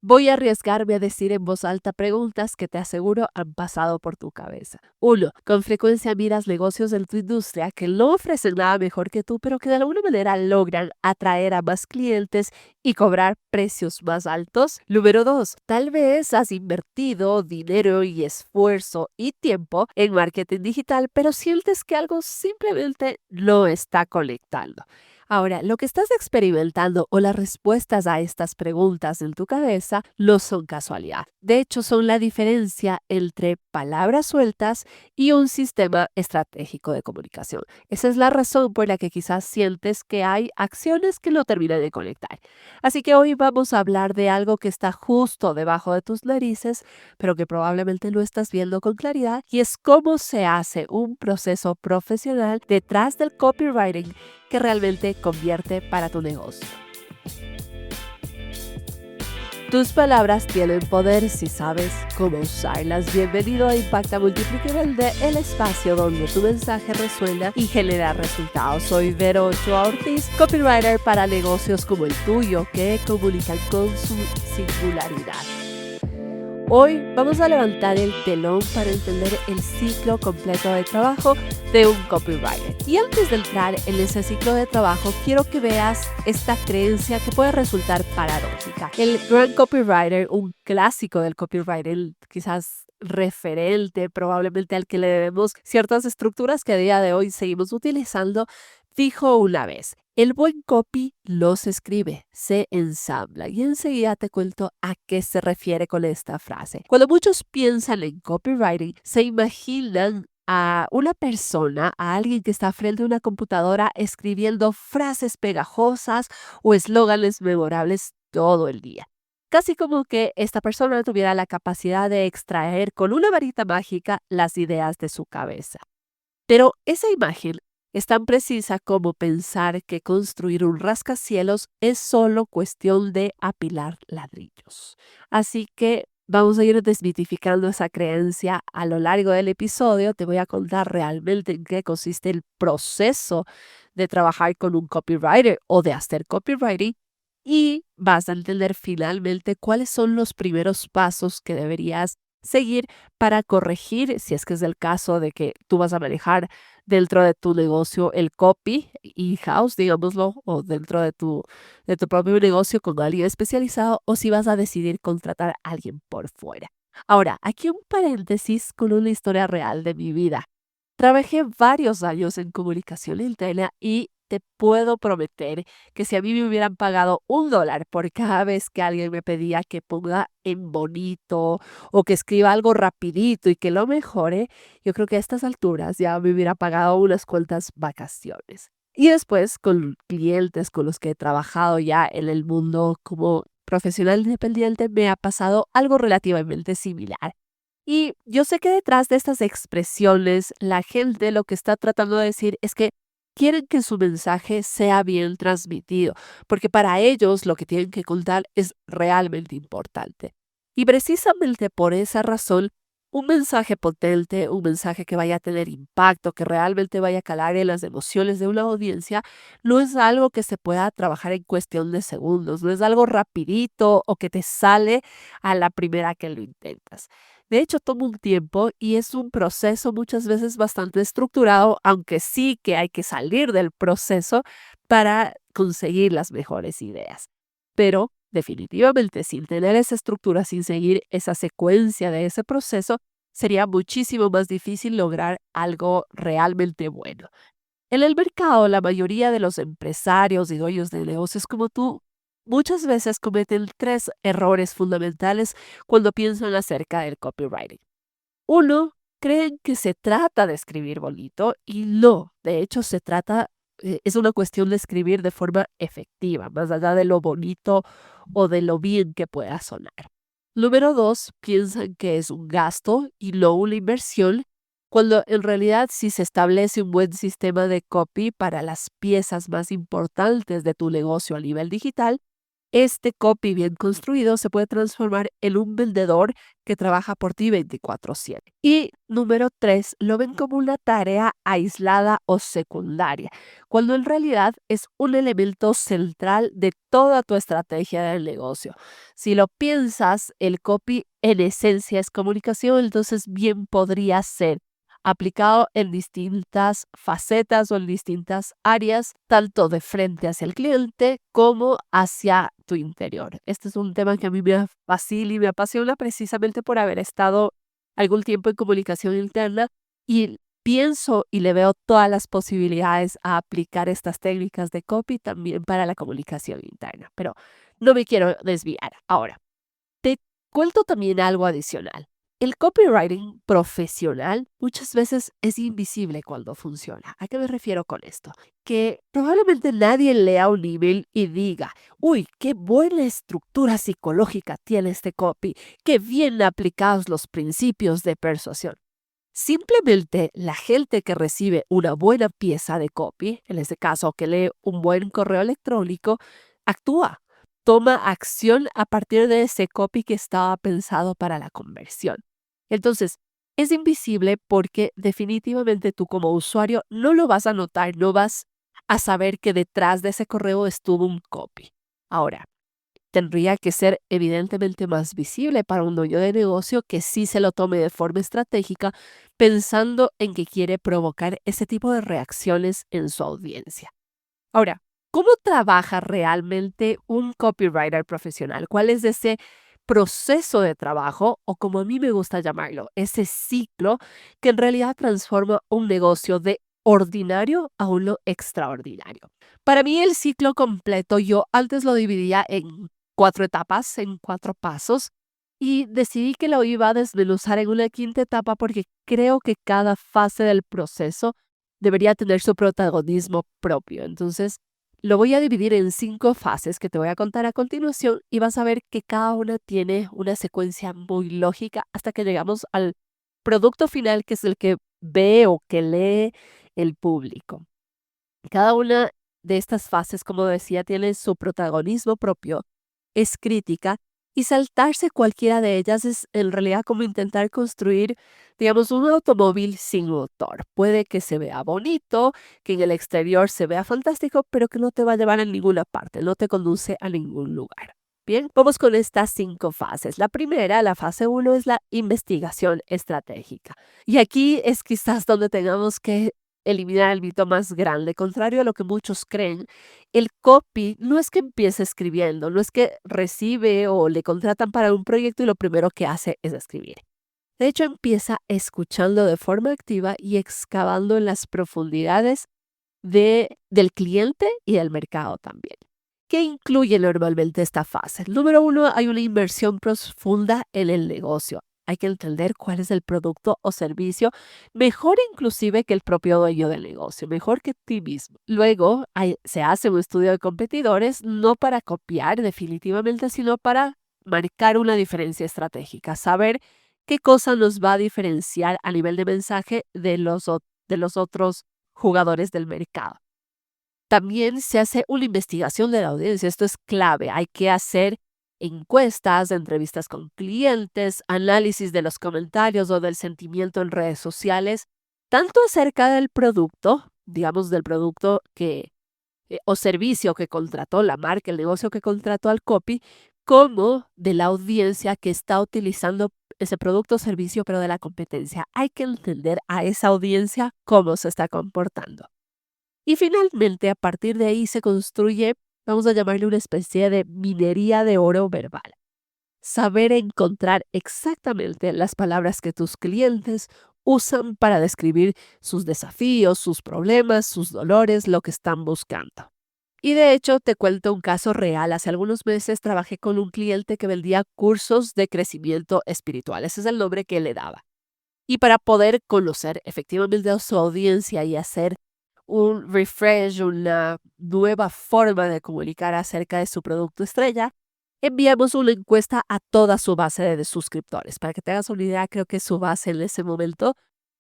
Voy a arriesgarme a decir en voz alta preguntas que te aseguro han pasado por tu cabeza. 1. Con frecuencia miras negocios en tu industria que no ofrecen nada mejor que tú, pero que de alguna manera logran atraer a más clientes y cobrar precios más altos. Número 2. Tal vez has invertido dinero y esfuerzo y tiempo en marketing digital, pero sientes que algo simplemente no está conectando. Ahora, lo que estás experimentando o las respuestas a estas preguntas en tu cabeza no son casualidad. De hecho, son la diferencia entre palabras sueltas y un sistema estratégico de comunicación. Esa es la razón por la que quizás sientes que hay acciones que no terminan de conectar. Así que hoy vamos a hablar de algo que está justo debajo de tus narices, pero que probablemente no estás viendo con claridad, y es cómo se hace un proceso profesional detrás del copywriting que realmente convierte para tu negocio. Tus palabras tienen poder si sabes cómo usarlas. Bienvenido a Impacta Multiplica y Vende, el espacio donde tu mensaje resuena y genera resultados. Soy Vero Ochoa Ortiz, copywriter para negocios como el tuyo que comunican con su singularidad. Hoy vamos a levantar el telón para entender el ciclo completo de trabajo de un copywriter. Y antes de entrar en ese ciclo de trabajo, quiero que veas esta creencia que puede resultar paradójica. El gran copywriter, un clásico del copywriting, quizás referente probablemente al que le debemos ciertas estructuras que a día de hoy seguimos utilizando, dijo una vez: el buen copy no se escribe, se ensambla. Y enseguida te cuento a qué se refiere con esta frase. Cuando muchos piensan en copywriting, se imaginan a una persona, a alguien que está frente a una computadora escribiendo frases pegajosas o eslóganes memorables todo el día. Casi como que esta persona tuviera la capacidad de extraer con una varita mágica las ideas de su cabeza. Pero esa imagen es tan precisa como pensar que construir un rascacielos es solo cuestión de apilar ladrillos. Así que vamos a ir desmitificando esa creencia a lo largo del episodio. Te voy a contar realmente en qué consiste el proceso de trabajar con un copywriter o de hacer copywriting, y vas a entender finalmente cuáles son los primeros pasos que deberías seguir para corregir, si es que es el caso de que tú vas a manejar dentro de tu negocio el copy in-house, digámoslo, o dentro de tu propio negocio con alguien especializado, o si vas a decidir contratar a alguien por fuera. Ahora, aquí un paréntesis con una historia real de mi vida. Trabajé varios años en comunicación interna y te puedo prometer que si a mí me hubieran pagado $1 por cada vez que alguien me pedía que ponga en bonito o que escriba algo rapidito y que lo mejore, yo creo que a estas alturas ya me hubiera pagado unas cuantas vacaciones. Y después con clientes con los que he trabajado ya en el mundo como profesional independiente me ha pasado algo relativamente similar. Y yo sé que detrás de estas expresiones, la gente lo que está tratando de decir es que quieren que su mensaje sea bien transmitido, porque para ellos lo que tienen que contar es realmente importante. Y precisamente por esa razón, un mensaje potente, un mensaje que vaya a tener impacto, que realmente vaya a calar en las emociones de una audiencia, no es algo que se pueda trabajar en cuestión de segundos, no es algo rapidito o que te sale a la primera que lo intentas. De hecho, toma un tiempo y es un proceso muchas veces bastante estructurado, aunque sí que hay que salir del proceso para conseguir las mejores ideas. Pero definitivamente sin tener esa estructura, sin seguir esa secuencia de ese proceso, sería muchísimo más difícil lograr algo realmente bueno. En el mercado, la mayoría de los empresarios y dueños de negocios como tú muchas veces cometen tres errores fundamentales cuando piensan acerca del copywriting. Uno, creen que se trata de escribir bonito y no, de hecho es una cuestión de escribir de forma efectiva, más allá de lo bonito o de lo bien que pueda sonar. Número dos, piensan que es un gasto y no una inversión, cuando en realidad si se establece un buen sistema de copy para las piezas más importantes de tu negocio a nivel digital, este copy bien construido se puede transformar en un vendedor que trabaja por ti 24/7. Y número 3, lo ven como una tarea aislada o secundaria, cuando en realidad es un elemento central de toda tu estrategia del negocio. Si lo piensas, el copy en esencia es comunicación, entonces bien podría ser aplicado en distintas facetas o en distintas áreas, tanto de frente hacia el cliente como hacia tu interior. Este es un tema que a mí me fascina y me apasiona precisamente por haber estado algún tiempo en comunicación interna y pienso y le veo todas las posibilidades a aplicar estas técnicas de copy también para la comunicación interna. Pero no me quiero desviar. Ahora, te cuento también algo adicional. El copywriting profesional muchas veces es invisible cuando funciona. ¿A qué me refiero con esto? Que probablemente nadie lea un email y diga, uy, qué buena estructura psicológica tiene este copy, qué bien aplicados los principios de persuasión. Simplemente la gente que recibe una buena pieza de copy, en este caso que lee un buen correo electrónico, actúa, toma acción a partir de ese copy que estaba pensado para la conversión. Entonces, es invisible porque definitivamente tú como usuario no lo vas a notar, no vas a saber que detrás de ese correo estuvo un copy. Ahora, tendría que ser evidentemente más visible para un dueño de negocio que sí se lo tome de forma estratégica, pensando en que quiere provocar ese tipo de reacciones en su audiencia. Ahora, ¿cómo trabaja realmente un copywriter profesional? ¿Cuál es ese proceso de trabajo o como a mí me gusta llamarlo, ese ciclo que en realidad transforma un negocio de ordinario a uno extraordinario? Para mí el ciclo completo yo antes lo dividía en 4 etapas, en 4 pasos y decidí que lo iba a desmenuzar en una quinta etapa porque creo que cada fase del proceso debería tener su protagonismo propio. Entonces, lo voy a dividir en 5 fases que te voy a contar a continuación y vas a ver que cada una tiene una secuencia muy lógica hasta que llegamos al producto final, que es el que ve o que lee el público. Cada una de estas fases, como decía, tiene su protagonismo propio, es crítica y saltarse cualquiera de ellas es en realidad como intentar construir, digamos, un automóvil sin motor. Puede que se vea bonito, que en el exterior se vea fantástico, pero que no te va a llevar a ninguna parte, no te conduce a ningún lugar. Bien, vamos con estas 5 fases. La primera, la fase 1, es la investigación estratégica. Y aquí es quizás donde tengamos que eliminar el mito más grande. Contrario a lo que muchos creen, el copy no es que empiece escribiendo, no es que recibe o le contratan para un proyecto y lo primero que hace es escribir. De hecho, empieza escuchando de forma activa y excavando en las profundidades del cliente y del mercado también. ¿Qué incluye normalmente esta fase? Número 1, hay una inversión profunda en el negocio. Hay que entender cuál es el producto o servicio, mejor inclusive que el propio dueño del negocio, mejor que ti mismo. Luego se hace un estudio de competidores, no para copiar definitivamente, sino para marcar una diferencia estratégica, saber qué cosa nos va a diferenciar a nivel de mensaje de los otros jugadores del mercado. También se hace una investigación de la audiencia. Esto es clave. Hay que hacer encuestas, entrevistas con clientes, análisis de los comentarios o del sentimiento en redes sociales, tanto acerca del producto, digamos, del producto o servicio que contrató la marca, el negocio que contrató al copy, como de la audiencia que está utilizando ese producto o servicio, pero de la competencia. Hay que entender a esa audiencia cómo se está comportando. Y finalmente, a partir de ahí se construye, vamos a llamarle una especie de minería de oro verbal. Saber encontrar exactamente las palabras que tus clientes usan para describir sus desafíos, sus problemas, sus dolores, lo que están buscando. Y de hecho, te cuento un caso real. Hace algunos meses trabajé con un cliente que vendía cursos de crecimiento espiritual. Ese es el nombre que le daba. Y para poder conocer efectivamente a su audiencia y hacer un refresh, una nueva forma de comunicar acerca de su producto estrella, enviamos una encuesta a toda su base de suscriptores. Para que te hagas una idea, creo que su base en ese momento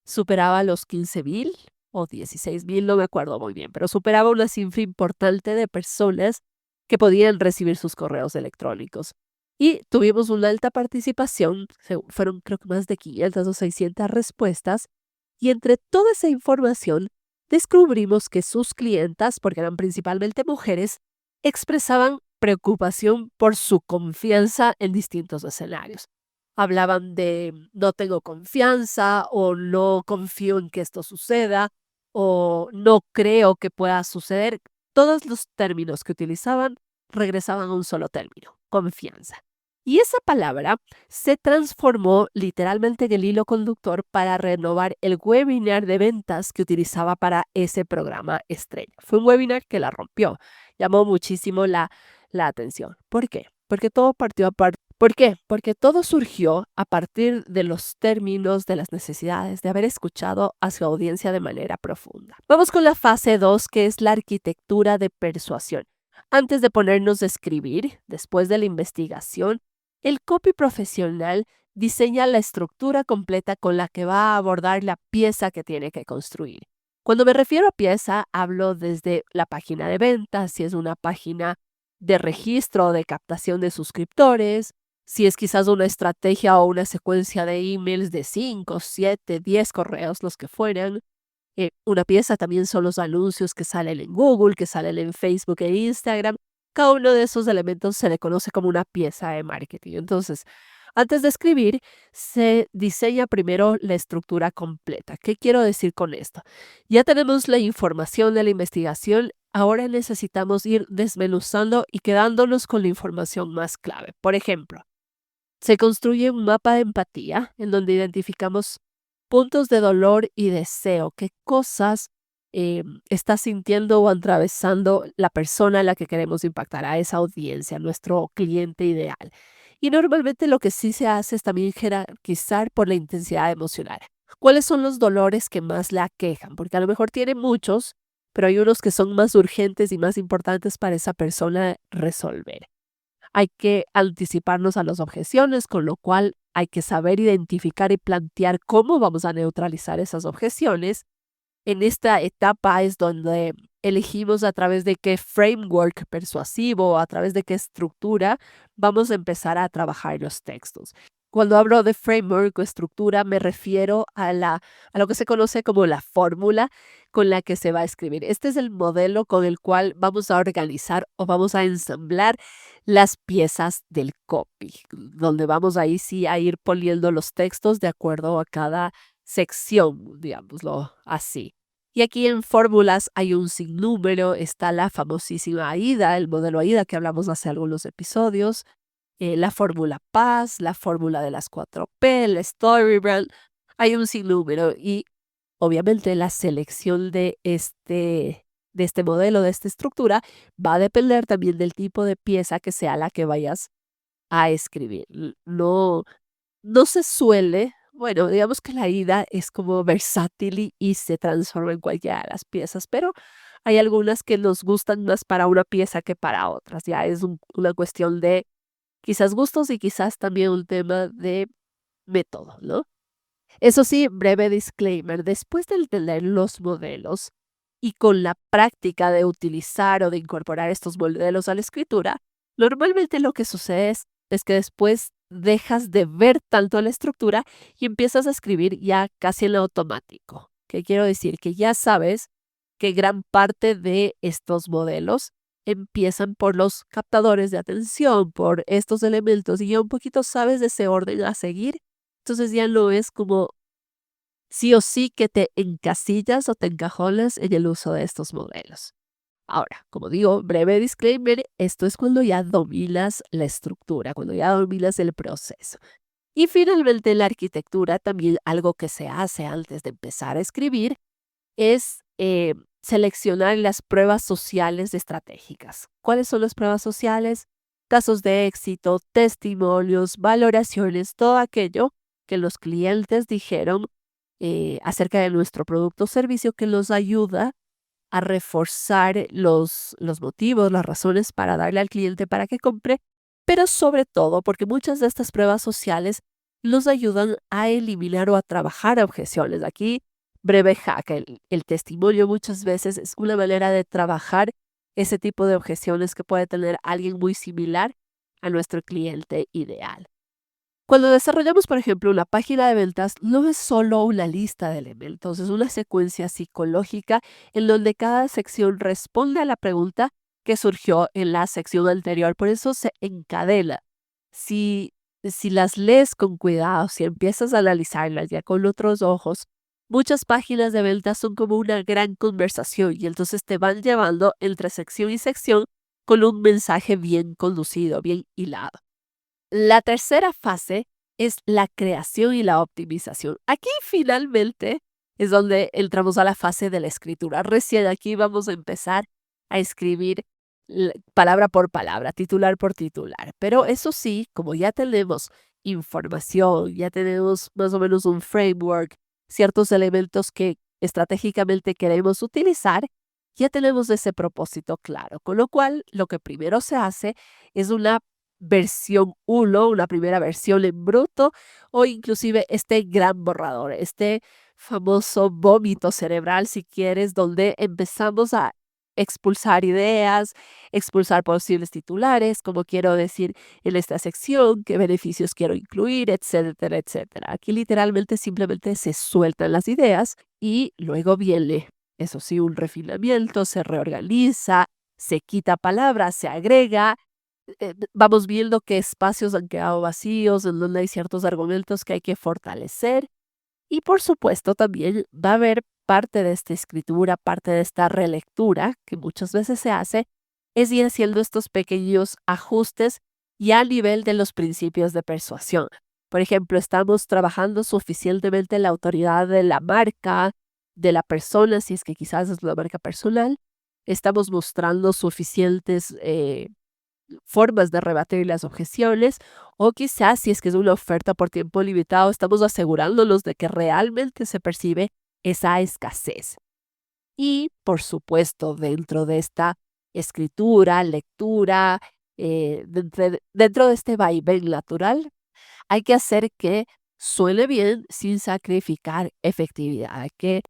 superaba los 15,000 o 16,000, no me acuerdo muy bien, pero superaba una cifra importante de personas que podían recibir sus correos electrónicos. Y tuvimos una alta participación, fueron creo que más de 500 o 600 respuestas, y entre toda esa información descubrimos que sus clientas, porque eran principalmente mujeres, expresaban preocupación por su confianza en distintos escenarios. Hablaban de no tengo confianza o no confío en que esto suceda o no creo que pueda suceder. Todos los términos que utilizaban regresaban a un solo término, confianza. Y esa palabra se transformó literalmente en el hilo conductor para renovar el webinar de ventas que utilizaba para ese programa estrella. Fue un webinar que la rompió, llamó muchísimo la atención. ¿Por qué? Porque todo partió aparte. ¿Por qué? Porque todo surgió a partir de los términos, de las necesidades, de haber escuchado a su audiencia de manera profunda. Vamos con la fase 2, que es la arquitectura de persuasión. Antes de ponernos a escribir, después de la investigación, el copy profesional diseña la estructura completa con la que va a abordar la pieza que tiene que construir. Cuando me refiero a pieza, hablo desde la página de ventas, si es una página de registro o de captación de suscriptores, si es quizás una estrategia o una secuencia de emails de 5, 7, 10 correos, los que fueran. Una pieza también son los anuncios que salen en Google, que salen en Facebook e Instagram. Cada uno de esos elementos se le conoce como una pieza de marketing. Entonces, antes de escribir, se diseña primero la estructura completa. ¿Qué quiero decir con esto? Ya tenemos la información de la investigación, ahora necesitamos ir desmenuzando y quedándonos con la información más clave. Por ejemplo, se construye un mapa de empatía en donde identificamos puntos de dolor y deseo, qué cosas está sintiendo o atravesando la persona a la que queremos impactar, a esa audiencia, a nuestro cliente ideal. Y normalmente lo que sí se hace es también jerarquizar por la intensidad emocional. ¿Cuáles son los dolores que más la aquejan? Porque a lo mejor tiene muchos, pero hay unos que son más urgentes y más importantes para esa persona resolver. Hay que anticiparnos a las objeciones, con lo cual hay que saber identificar y plantear cómo vamos a neutralizar esas objeciones. En esta etapa es donde elegimos a través de qué framework persuasivo, a través de qué estructura vamos a empezar a trabajar los textos. Cuando hablo de framework o estructura, me refiero a lo que se conoce como la fórmula con la que se va a escribir. Este es el modelo con el cual vamos a organizar o vamos a ensamblar las piezas del copy, donde vamos ahí sí a ir poliendo los textos de acuerdo a cada sección, digámoslo así. Y aquí en fórmulas hay un sinnúmero, está la famosísima AIDA, el modelo AIDA que hablamos hace algunos episodios, la fórmula Paz, la fórmula de las 4P, el Storybrand, hay un sinnúmero y obviamente la selección de este modelo, de esta estructura, va a depender también del tipo de pieza que sea la que vayas a escribir. No, no se suele, bueno, digamos que la ida es como versátil y se transforma en cualquiera de las piezas, pero hay algunas que nos gustan más para una pieza que para otras. Ya es una cuestión de quizás gustos y quizás también un tema de método, ¿no? Eso sí, breve disclaimer, después de entender los modelos y con la práctica de utilizar o de incorporar estos modelos a la escritura, normalmente lo que sucede es que después dejas de ver tanto la estructura y empiezas a escribir ya casi en automático. ¿Qué quiero decir? Que ya sabes que gran parte de estos modelos empiezan por los captadores de atención, por estos elementos y ya un poquito sabes de ese orden a seguir. Entonces ya no es como sí o sí que te encasillas o te encajonas en el uso de estos modelos. Ahora, como digo, breve disclaimer, esto es cuando ya dominas la estructura, cuando ya dominas el proceso. Y finalmente en la arquitectura también algo que se hace antes de empezar a escribir es seleccionar las pruebas sociales estratégicas. ¿Cuáles son las pruebas sociales? Casos de éxito, testimonios, valoraciones, todo aquello que los clientes dijeron acerca de nuestro producto o servicio que nos ayuda a reforzar los motivos, las razones para darle al cliente para que compre, pero sobre todo porque muchas de estas pruebas sociales nos ayudan a eliminar o a trabajar objeciones. Aquí, breve hack, el testimonio muchas veces es una manera de trabajar ese tipo de objeciones que puede tener alguien muy similar a nuestro cliente ideal. Cuando desarrollamos, por ejemplo, una página de ventas, no es solo una lista de elementos, es una secuencia psicológica en donde cada sección responde a la pregunta que surgió en la sección anterior. Por eso se encadena. Si, si las lees con cuidado, si empiezas a analizarlas ya con otros ojos, muchas páginas de ventas son como una gran conversación y entonces te van llevando entre sección y sección con un mensaje bien conducido, bien hilado. La tercera fase es la creación y la optimización. Aquí finalmente es donde entramos a la fase de la escritura. Recién aquí vamos a empezar a escribir palabra por palabra, titular por titular. Pero eso sí, como ya tenemos información, ya tenemos más o menos un framework, ciertos elementos que estratégicamente queremos utilizar, ya tenemos ese propósito claro. Con lo cual, lo que primero se hace es una versión uno, una primera versión en bruto, o inclusive este gran borrador, este famoso vómito cerebral, si quieres, donde empezamos a expulsar ideas, expulsar posibles titulares, como quiero decir en esta sección, qué beneficios quiero incluir, etcétera, etcétera. Aquí literalmente simplemente se sueltan las ideas y luego viene, eso sí, un refinamiento, se reorganiza, se quita palabras, se agrega, vamos viendo qué espacios han quedado vacíos, en donde hay ciertos argumentos que hay que fortalecer. Y por supuesto también va a haber parte de esta escritura, parte de esta relectura, que muchas veces se hace, es ir haciendo estos pequeños ajustes ya a nivel de los principios de persuasión. Por ejemplo, estamos trabajando suficientemente la autoridad de la marca, de la persona, si es que quizás es una marca personal. Estamos mostrando suficientes formas de rebatir las objeciones, o quizás si es que es una oferta por tiempo limitado, estamos asegurándonos de que realmente se percibe esa escasez. Y por supuesto, dentro de esta escritura, lectura, dentro de este vaivén natural, hay que hacer que suene bien sin sacrificar efectividad. Hay que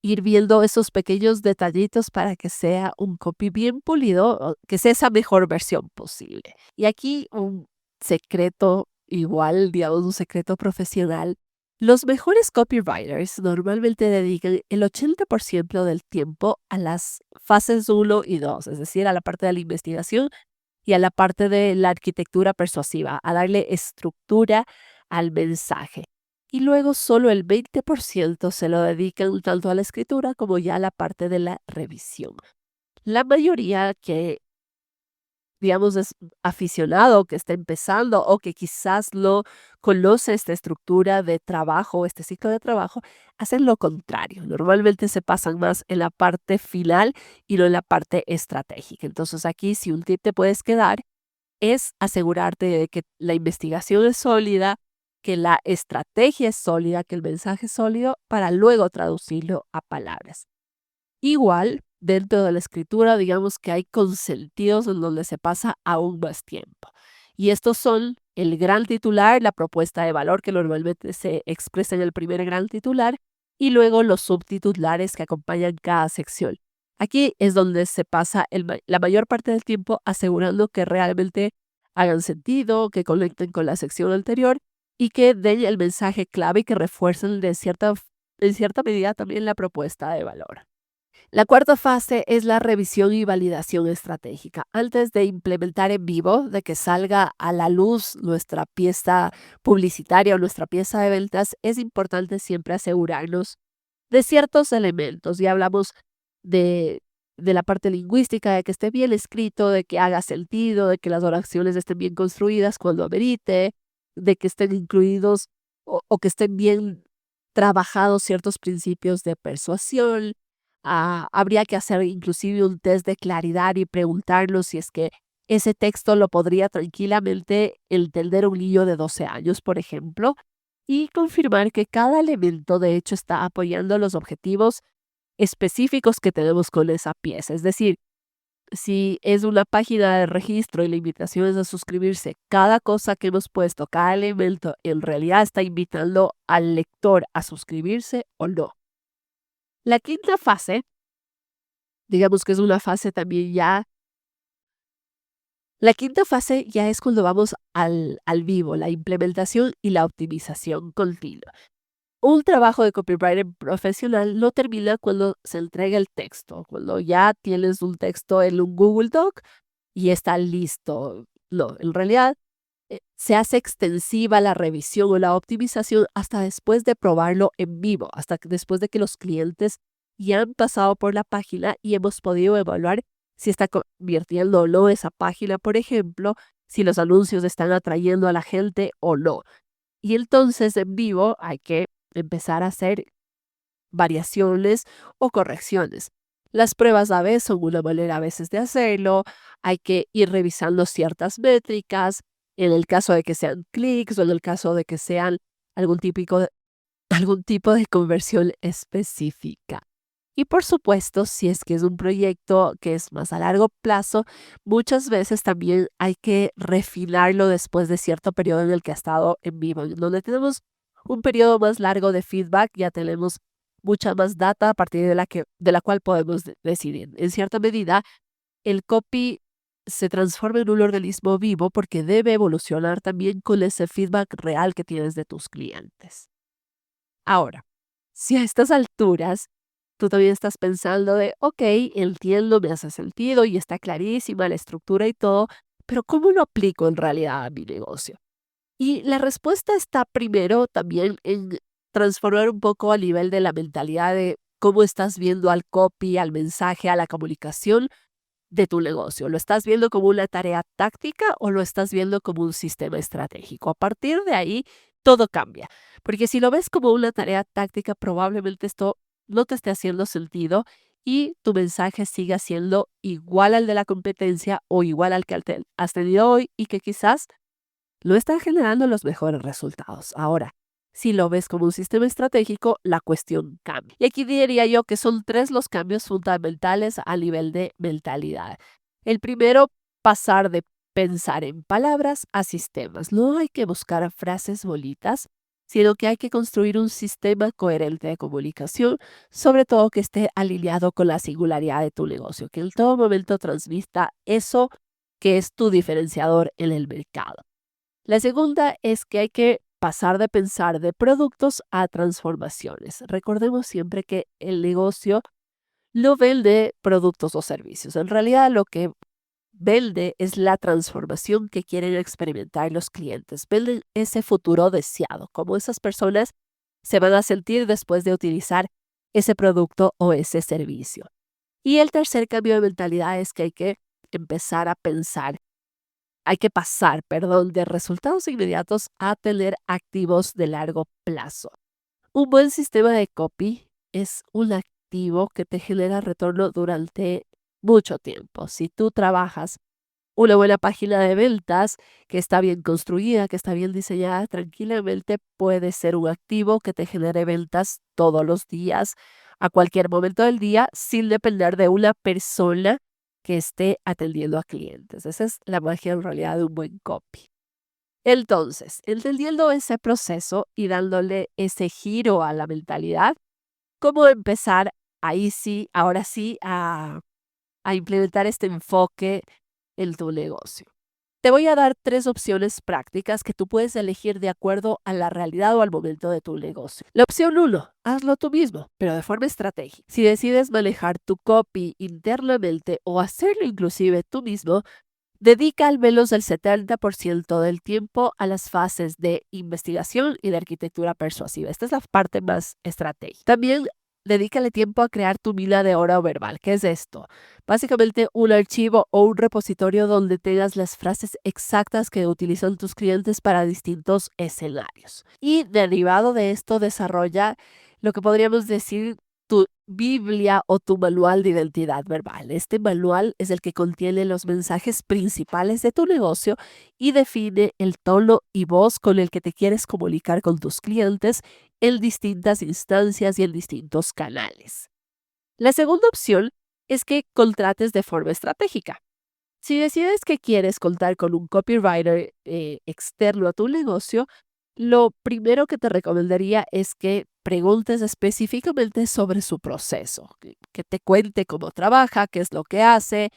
ir viendo esos pequeños detallitos para que sea un copy bien pulido, o que sea esa mejor versión posible. Y aquí un secreto igual, digamos, un secreto profesional. Los mejores copywriters normalmente dedican el 80% del tiempo a las fases uno y 2, es decir, a la parte de la investigación y a la parte de la arquitectura persuasiva, a darle estructura al mensaje. Y luego solo el 20% se lo dedican tanto a la escritura como ya a la parte de la revisión. La mayoría que, digamos, es aficionado, que está empezando o que quizás no conoce esta estructura de trabajo, este ciclo de trabajo, hacen lo contrario. Normalmente se pasan más en la parte final y no en la parte estratégica. Entonces aquí, si un tip te puedes quedar, es asegurarte de que la investigación es sólida, que la estrategia es sólida, que el mensaje es sólido para luego traducirlo a palabras. Igual, dentro de la escritura, digamos que hay consentidos en donde se pasa aún más tiempo. Y estos son el gran titular, la propuesta de valor que normalmente se expresa en el primer gran titular, y luego los subtitulares que acompañan cada sección. Aquí es donde se pasa la mayor parte del tiempo asegurando que realmente hagan sentido, que conecten con la sección anterior y que den el mensaje clave y que refuercen en cierta medida también la propuesta de valor. La cuarta fase es la revisión y validación estratégica. Antes de implementar en vivo, de que salga a la luz nuestra pieza publicitaria o nuestra pieza de ventas, es importante siempre asegurarnos de ciertos elementos. Ya hablamos de, de la parte lingüística, de que esté bien escrito, de que haga sentido, de que las oraciones estén bien construidas cuando amerite, de que estén incluidos o que estén bien trabajados ciertos principios de persuasión. Habría que hacer inclusive un test de claridad y preguntarnos si es que ese texto lo podría tranquilamente entender un niño de 12 años, por ejemplo, y confirmar que cada elemento de hecho está apoyando los objetivos específicos que tenemos con esa pieza. Es decir, si es una página de registro y la invitación es a suscribirse, cada cosa que hemos puesto, cada elemento, en realidad está invitando al lector a suscribirse o no. La quinta fase, digamos que es una fase también ya La quinta fase ya es cuando vamos al vivo, la implementación y la optimización continua. Un trabajo de copywriter profesional no termina cuando se entrega el texto, cuando ya tienes un texto en un Google Doc y está listo. No, en realidad se hace extensiva la revisión o la optimización hasta después de probarlo en vivo, hasta después de que los clientes ya han pasado por la página y hemos podido evaluar si está convirtiendo o no esa página, por ejemplo, si los anuncios están atrayendo a la gente o no. Y entonces en vivo hay que empezar a hacer variaciones o correcciones. Las pruebas A/B son una manera a veces de hacerlo. Hay que ir revisando ciertas métricas, en el caso de que sean clics o en el caso de que sean algún algún tipo de conversión específica. Y por supuesto, si es que es un proyecto que es más a largo plazo, muchas veces también hay que refinarlo después de cierto periodo en el que ha estado en vivo. En donde tenemos un periodo más largo de feedback, ya tenemos mucha más data a partir de la cual podemos decidir. En cierta medida, el copy se transforma en un organismo vivo porque debe evolucionar también con ese feedback real que tienes de tus clientes. Ahora, si a estas alturas tú también estás pensando de, ok, entiendo, me hace sentido y está clarísima la estructura y todo, pero ¿cómo lo aplico en realidad a mi negocio? Y la respuesta está primero también en transformar un poco a nivel de la mentalidad de cómo estás viendo al copy, al mensaje, a la comunicación de tu negocio. ¿Lo estás viendo como una tarea táctica o lo estás viendo como un sistema estratégico? A partir de ahí, todo cambia. Porque si lo ves como una tarea táctica, probablemente esto no te esté haciendo sentido y tu mensaje siga siendo igual al de la competencia o igual al que has tenido hoy y que quizás no están generando los mejores resultados. Ahora, si lo ves como un sistema estratégico, la cuestión cambia. Y aquí diría yo que son tres los cambios fundamentales a nivel de mentalidad. El primero, pasar de pensar en palabras a sistemas. No hay que buscar frases bonitas, sino que hay que construir un sistema coherente de comunicación, sobre todo que esté alineado con la singularidad de tu negocio, que en todo momento transmita eso que es tu diferenciador en el mercado. La segunda es que hay que pasar de pensar de productos a transformaciones. Recordemos siempre que el negocio no vende productos o servicios. En realidad lo que vende es la transformación que quieren experimentar los clientes. Venden ese futuro deseado, cómo esas personas se van a sentir después de utilizar ese producto o ese servicio. Y el tercer cambio de mentalidad es que hay que empezar a pensar hay que pasar, perdón, de resultados inmediatos a tener activos de largo plazo. Un buen sistema de copy es un activo que te genera retorno durante mucho tiempo. Si tú trabajas una buena página de ventas que está bien construida, que está bien diseñada, tranquilamente puede ser un activo que te genere ventas todos los días, a cualquier momento del día, sin depender de una persona que esté atendiendo a clientes. Esa es la magia en realidad de un buen copy. Entonces, entendiendo ese proceso y dándole ese giro a la mentalidad, ¿cómo empezar ahí sí, ahora sí, a implementar este enfoque en tu negocio? Te voy a dar tres opciones prácticas que tú puedes elegir de acuerdo a la realidad o al momento de tu negocio. La opción uno, hazlo tú mismo, pero de forma estratégica. Si decides manejar tu copy internamente o hacerlo inclusive tú mismo, dedica al menos el 70% del tiempo a las fases de investigación y de arquitectura persuasiva. Esta es la parte más estratégica. También dedícale tiempo a crear tu mina de oro verbal. ¿Qué es esto? Básicamente un archivo o un repositorio donde tengas las frases exactas que utilizan tus clientes para distintos escenarios. Y derivado de esto desarrolla lo que podríamos decir tu Biblia o tu manual de identidad verbal. Este manual es el que contiene los mensajes principales de tu negocio y define el tono y voz con el que te quieres comunicar con tus clientes en distintas instancias y en distintos canales. La segunda opción es que contrates de forma estratégica. Si decides que quieres contar con un copywriter externo a tu negocio, lo primero que te recomendaría es que preguntes específicamente sobre su proceso, que te cuente cómo trabaja, qué es lo que hace,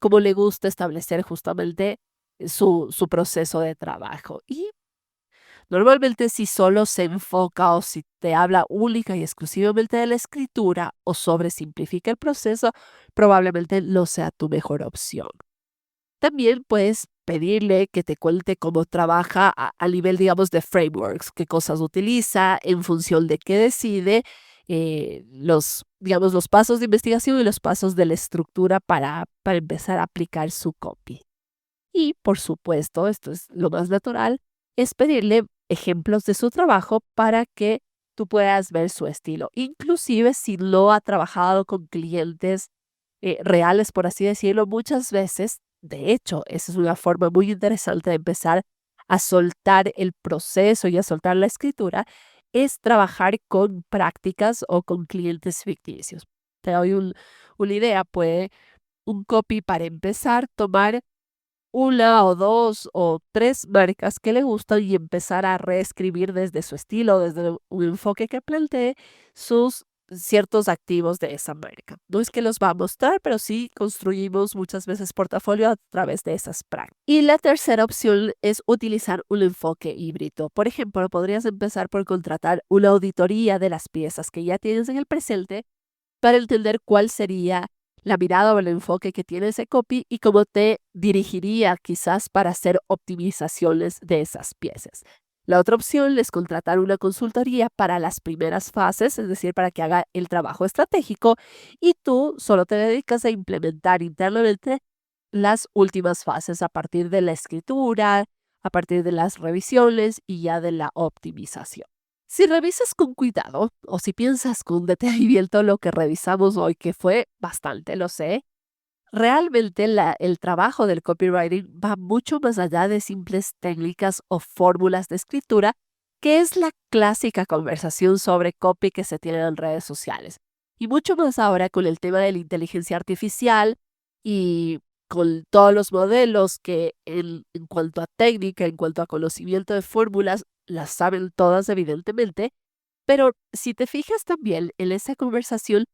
cómo le gusta establecer justamente su proceso de trabajo. Y normalmente si solo se enfoca o si te habla única y exclusivamente de la escritura o sobresimplifica el proceso, probablemente no sea tu mejor opción. También puedes pedirle que te cuente cómo trabaja a nivel, digamos, de frameworks, qué cosas utiliza, en función de qué decide, digamos, los pasos de investigación y los pasos de la estructura para empezar a aplicar su copy. Y, por supuesto, esto es lo más natural, es pedirle ejemplos de su trabajo para que tú puedas ver su estilo. Inclusive si no ha trabajado con clientes reales, por así decirlo, muchas veces, de hecho, esa es una forma muy interesante de empezar a soltar el proceso y a soltar la escritura, es trabajar con prácticas o con clientes ficticios. Te doy una idea, puede un copy para empezar, tomar una o dos o tres marcas que le gustan y empezar a reescribir desde su estilo, desde un enfoque que plantee sus ciertos activos de esa marca. No es que los va a mostrar, pero sí construimos muchas veces portafolio a través de esas prácticas. Y la tercera opción es utilizar un enfoque híbrido. Por ejemplo, podrías empezar por contratar una auditoría de las piezas que ya tienes en el presente para entender cuál sería la mirada o el enfoque que tiene ese copy y cómo te dirigiría quizás para hacer optimizaciones de esas piezas. La otra opción es contratar una consultoría para las primeras fases, es decir, para que haga el trabajo estratégico y tú solo te dedicas a implementar internamente las últimas fases a partir de la escritura, a partir de las revisiones y ya de la optimización. Si revisas con cuidado o si piensas con detenimiento lo que revisamos hoy, que fue bastante, lo sé, realmente el trabajo del copywriting va mucho más allá de simples técnicas o fórmulas de escritura, que es la clásica conversación sobre copy que se tiene en redes sociales. Y mucho más ahora con el tema de la inteligencia artificial y con todos los modelos que en cuanto a técnica, en cuanto a conocimiento de fórmulas, las saben todas evidentemente, pero si te fijas también en esa conversación,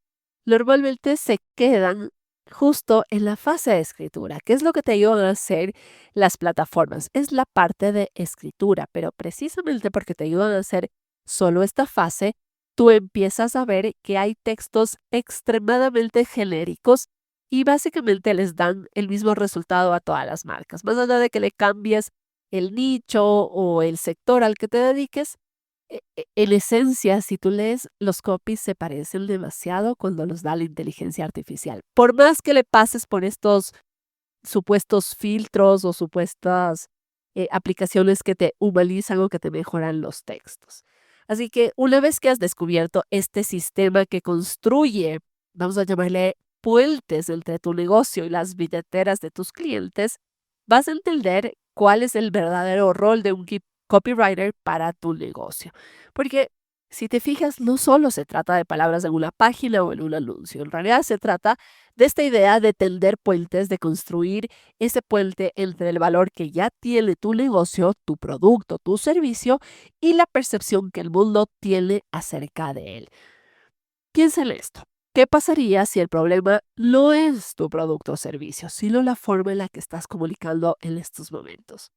normalmente se quedan justo en la fase de escritura. ¿Qué es lo que te ayudan a hacer las plataformas? Es la parte de escritura, pero precisamente porque te ayudan a hacer solo esta fase, tú empiezas a ver que hay textos extremadamente genéricos y básicamente les dan el mismo resultado a todas las marcas. Más allá de que le cambies el nicho o el sector al que te dediques, en esencia, si tú lees, los copies se parecen demasiado cuando los da la inteligencia artificial. Por más que le pases por estos supuestos filtros o supuestas aplicaciones que te humanizan o que te mejoran los textos. Así que una vez que has descubierto este sistema que construye, vamos a llamarle puentes entre tu negocio y las billeteras de tus clientes, vas a entender cuál es el verdadero rol de un copywriter para tu negocio. Porque si te fijas, no solo se trata de palabras en una página o en un anuncio, en realidad se trata de esta idea de tender puentes, de construir ese puente entre el valor que ya tiene tu negocio, tu producto, tu servicio y la percepción que el mundo tiene acerca de él. Piensa en esto. ¿Qué pasaría si el problema no es tu producto o servicio, sino la forma en la que estás comunicando en estos momentos?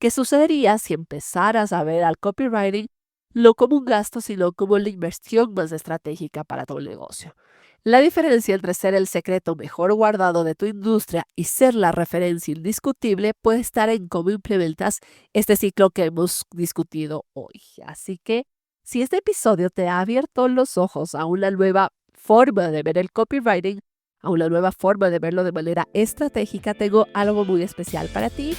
¿Qué sucedería si empezaras a ver al copywriting no como un gasto, sino como la inversión más estratégica para tu negocio? La diferencia entre ser el secreto mejor guardado de tu industria y ser la referencia indiscutible puede estar en cómo implementas este ciclo que hemos discutido hoy. Así que, si este episodio te ha abierto los ojos a una nueva forma de ver el copywriting, a una nueva forma de verlo de manera estratégica, tengo algo muy especial para ti.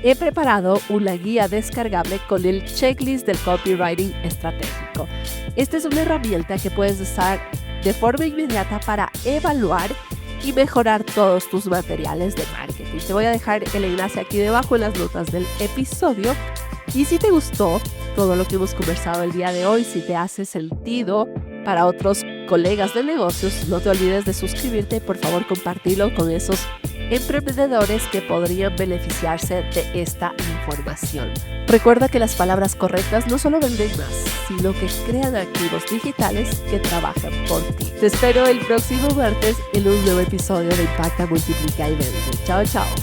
He preparado una guía descargable con el checklist del copywriting estratégico. Esta es una herramienta que puedes usar de forma inmediata para evaluar y mejorar todos tus materiales de marketing. Te voy a dejar el enlace aquí debajo en las notas del episodio. Y si te gustó todo lo que hemos conversado el día de hoy, si te hace sentido para otros colegas de negocios, no te olvides de suscribirte y por favor compartirlo con esos emprendedores que podrían beneficiarse de esta información. información. Recuerda que las palabras correctas no solo venden más, sino que crean activos digitales que trabajan por ti. Te espero el próximo martes en un nuevo episodio de Impacta, Multiplica y Vende. Chao, chao.